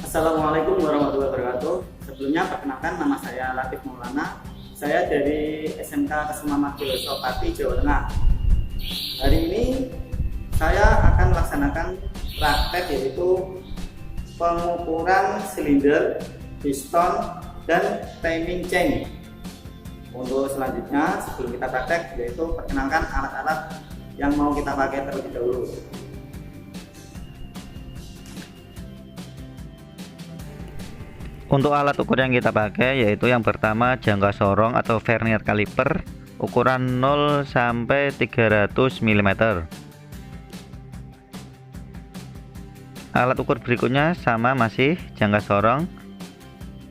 Assalamualaikum warahmatullahi wabarakatuh. Sebelumnya perkenalkan, nama saya Latif Maulana. Saya dari SMK Kesuma Margoyoso Pati, Jawa Tengah. Hari ini saya akan melaksanakan praktek, yaitu pengukuran silinder, piston, dan timing chain. Untuk selanjutnya, sebelum kita praktek, yaitu perkenalkan alat-alat yang mau kita pakai terlebih dahulu. Untuk alat ukur yang kita pakai yaitu yang pertama jangka sorong atau vernier caliper ukuran 0 sampai 300 mm. Alat ukur berikutnya sama, masih jangka sorong,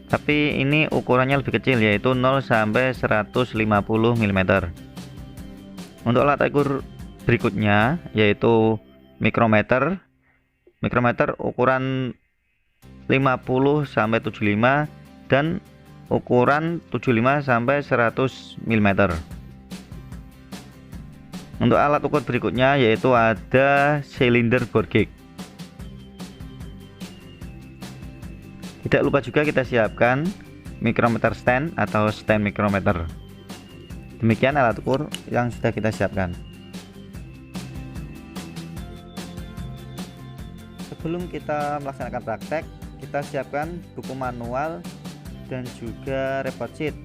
tapi ini ukurannya lebih kecil, yaitu 0 sampai 150 mm. Untuk alat ukur berikutnya yaitu mikrometer. Mikrometer ukuran 50 sampai 75 dan ukuran 75 sampai 100 mm. Untuk alat ukur berikutnya yaitu ada silinder bore gauge. Tidak lupa juga kita siapkan mikrometer stand atau stand mikrometer. Demikian alat ukur yang sudah kita siapkan. Sebelum kita melaksanakan praktek, kita siapkan buku manual dan juga report sheet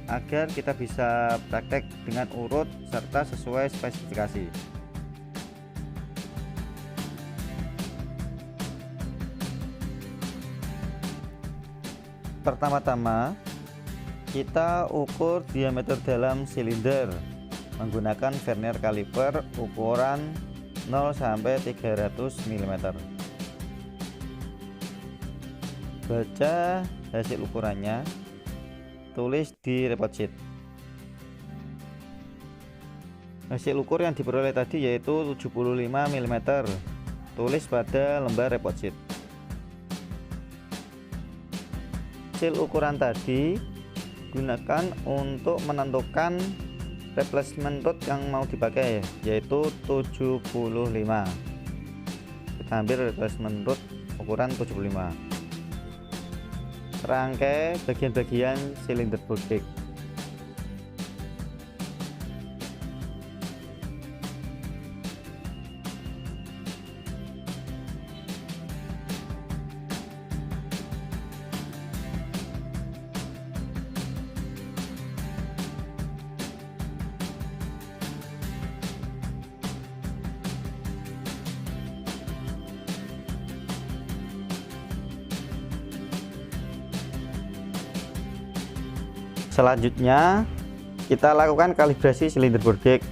agar kita bisa praktek dengan urut serta sesuai spesifikasi. Pertama-tama kita ukur diameter dalam silinder menggunakan vernier caliper ukuran 0 sampai 300 mm. Baca hasil ukurannya, tulis di report sheet. Hasil ukur yang diperoleh tadi yaitu 75 mm, tulis pada lembar report sheet. Hasil ukuran tadi gunakan untuk menentukan replacement rod yang mau dipakai, yaitu 75. Kita ambil replacement rod ukuran 75. Rangkai bagian-bagian silinder bore gauge. Selanjutnya kita lakukan kalibrasi silinder bore gauge.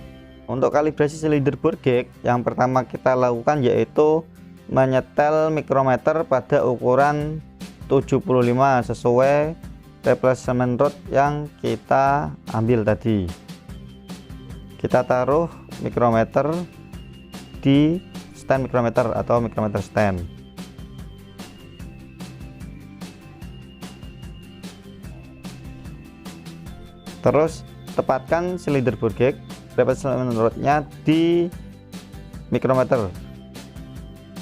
Untuk kalibrasi silinder bore gauge, yang pertama kita lakukan yaitu menyetel mikrometer pada ukuran 75 sesuai replacement rod yang kita ambil tadi. Kita taruh mikrometer di stand mikrometer atau mikrometer stand. Terus tepatkan silinder bore gauge replacement rodnya di mikrometer.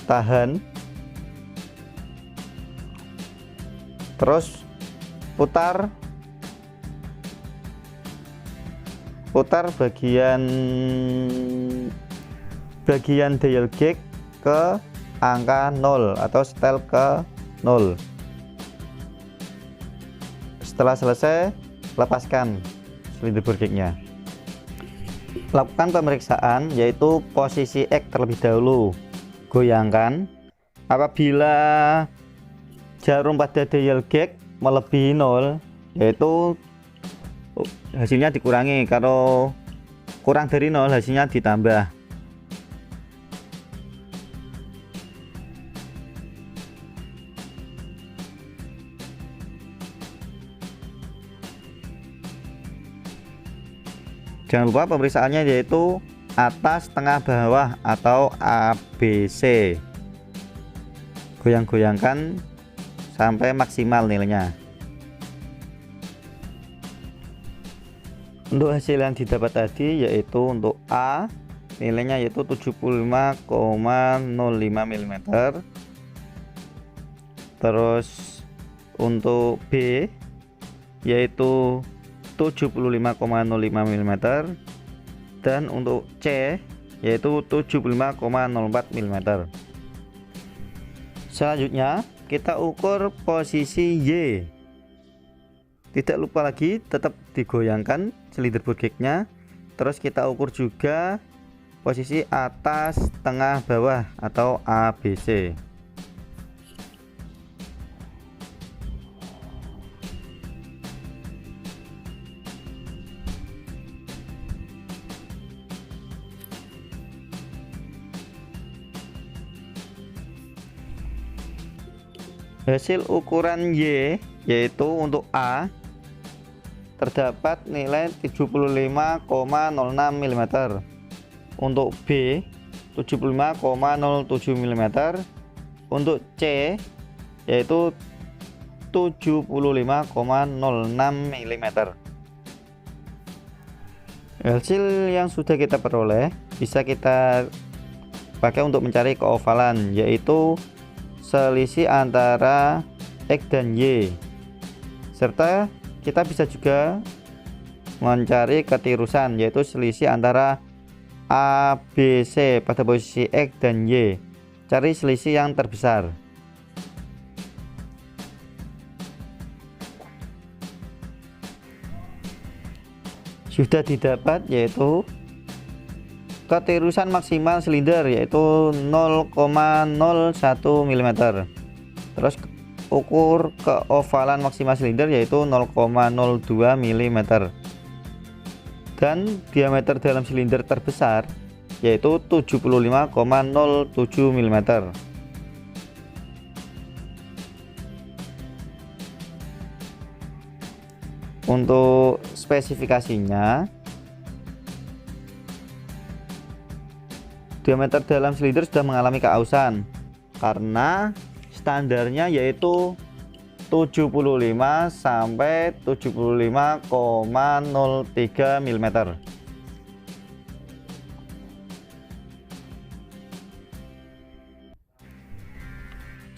Tahan. Terus putar bagian dial gauge ke angka 0 atau setel ke 0. Setelah selesai, lepaskan silinder bore gauge-nya. Lakukan pemeriksaan yaitu posisi X terlebih dahulu. Goyangkan. Apabila jarum pada dial gauge melebihi 0, yaitu hasilnya dikurangi. Kalau kurang dari 0, hasilnya ditambah. Jangan lupa pemeriksaannya yaitu atas, tengah, bawah atau ABC. Goyang-goyangkan sampai maksimal nilainya. Untuk hasil yang didapat tadi yaitu untuk A nilainya yaitu 75,05 mm, Terus untuk B yaitu 75,05 mm, dan untuk C yaitu 75,04 mm. Selanjutnya kita ukur posisi Y. Tidak lupa lagi tetap digoyangkan silinder boardgate-nya. Terus kita ukur juga posisi atas, tengah, bawah atau ABC. Hasil ukuran Y yaitu untuk A terdapat nilai 75,06 mm, untuk B 75,07 mm, untuk C yaitu 75,06 mm. Hasil yang sudah kita peroleh bisa kita pakai untuk mencari keovalan, yaitu selisih antara X dan Y, serta kita bisa juga mencari ketirusan, yaitu selisih antara ABC pada posisi X dan Y. Cari selisih yang terbesar. Sudah didapat yaitu ketirusan maksimal silinder yaitu 0,01 mm. Terus ukur keovalan maksimal silinder yaitu 0,02 mm. Dan diameter dalam silinder terbesar yaitu 75,07 mm. Untuk spesifikasinya, diameter dalam silinder sudah mengalami keausan karena standarnya yaitu 75 sampai 75,03 mm.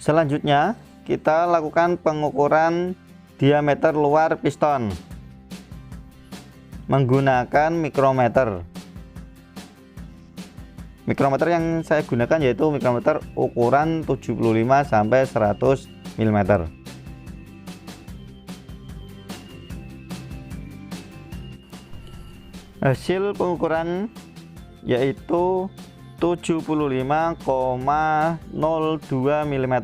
Selanjutnya kita lakukan pengukuran diameter luar piston menggunakan mikrometer. Mikrometer yang saya gunakan yaitu mikrometer ukuran 75 sampai 100 mm. Hasil pengukuran yaitu 75,02 mm.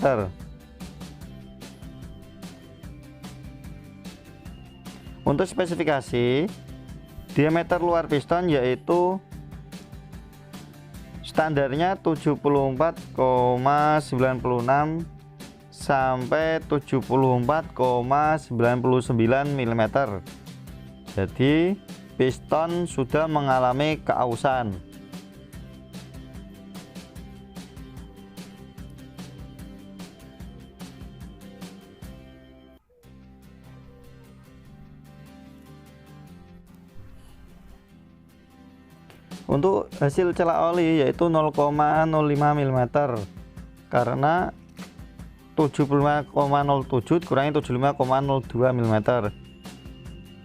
Untuk spesifikasi, diameter luar piston yaitu standarnya 74,96 sampai 74,99 mm. Jadi piston sudah mengalami keausan. Untuk hasil celak oli yaitu 0,05 mm, karena 75,07 kurangi 75,02 mm.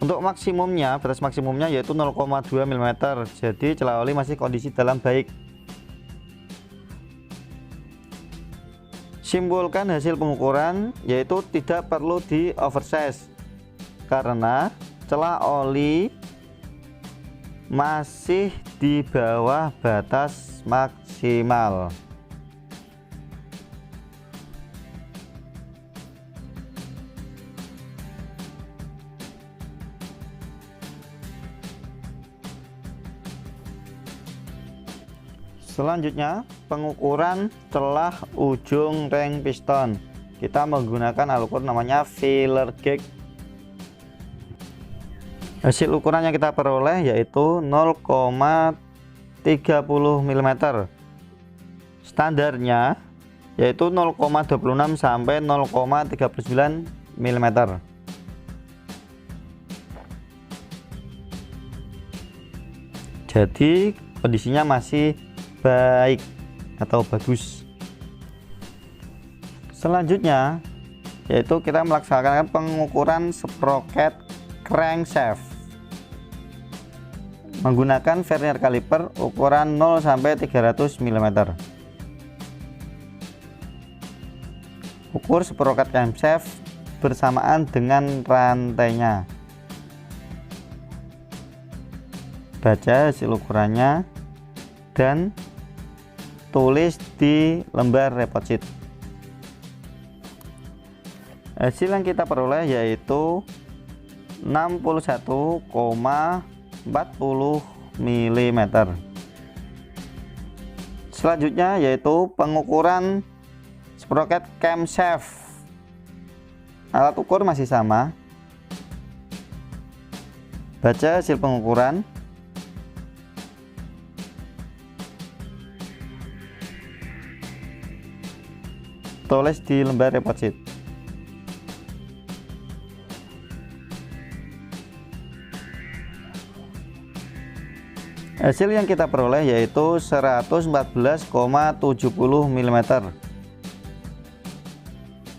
Untuk maksimumnya, batas maksimumnya yaitu 0,2 mm. Jadi celak oli masih kondisi dalam baik. Simpulkan hasil pengukuran yaitu tidak perlu di oversize karena celak oli masih di bawah batas maksimal. Selanjutnya pengukuran celah ujung ring piston. Kita menggunakan alat ukur namanya feeler gauge. Hasil ukuran yang kita peroleh yaitu 0,30 mm. Standarnya yaitu 0,26 sampai 0,39 mm. Jadi kondisinya masih baik atau bagus. Selanjutnya yaitu kita melaksanakan pengukuran sprocket crankshaft menggunakan vernier kaliper ukuran 0 sampai 300 mm. Ukur sprocket crankshaft bersamaan dengan rantainya. Baca hasil ukurannya dan tulis di lembar report sheet. Hasil yang kita peroleh yaitu 61,40 mm. Selanjutnya yaitu pengukuran sprocket camshaft. Alat ukur masih sama. Baca hasil pengukuran. Tulis di lembar report sheet. Hasil yang kita peroleh yaitu 114,70 mm.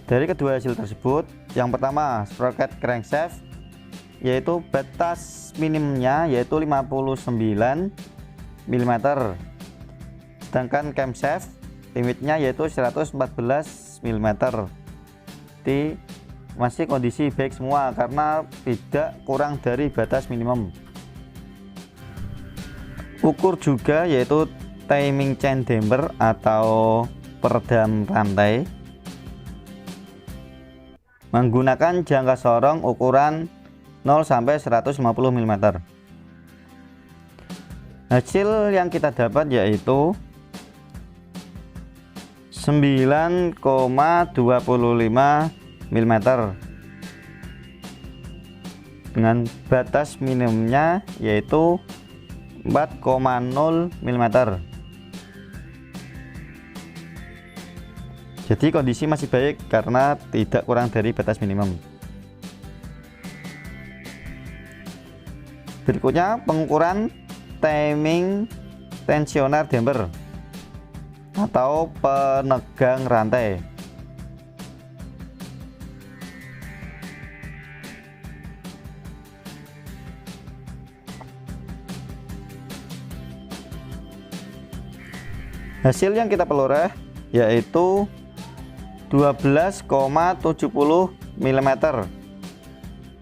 Dari kedua hasil tersebut, yang pertama sprocket crankshaft yaitu batas minimumnya yaitu 59 mm, sedangkan camshaft limitnya yaitu 114 mm. Masih kondisi baik semua karena tidak kurang dari batas minimum. Ukur juga yaitu timing chain damper atau peredam rantai menggunakan jangka sorong ukuran 0 sampai 150 mm. Hasil yang kita dapat yaitu 9,25 mm dengan batas minimumnya yaitu 4,0 mm. Jadi kondisi masih baik karena tidak kurang dari batas minimum. Berikutnya pengukuran timing tensioner damper atau penegang rantai. Hasil yang kita peroleh yaitu 12,70 mm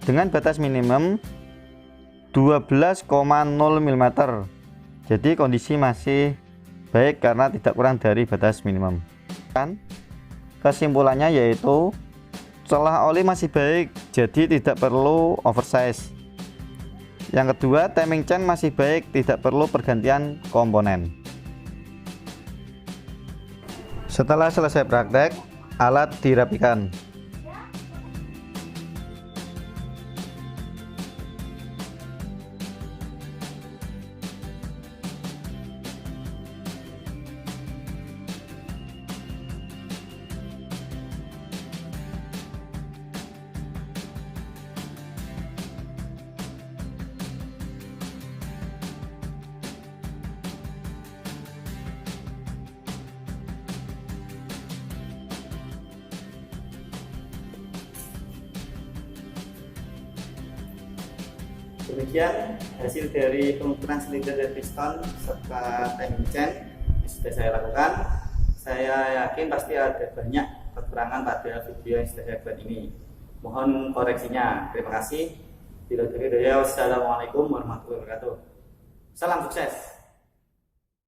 dengan batas minimum 12,0 mm. Jadi kondisi masih baik karena tidak kurang dari batas minimum. Kesimpulannya yaitu celah oli masih baik, jadi tidak perlu oversize. Yang kedua, timing chain masih baik, tidak perlu pergantian komponen. Setelah selesai praktek, alat dirapikan. Demikian hasil dari pengukuran silinder dan piston serta timing chain yang sudah saya lakukan. Saya yakin pasti ada banyak kekurangan pada video yang sudah saya buat ini. Mohon koreksinya. Terima kasih. Wassalamualaikum warahmatullahi wabarakatuh. Salam sukses.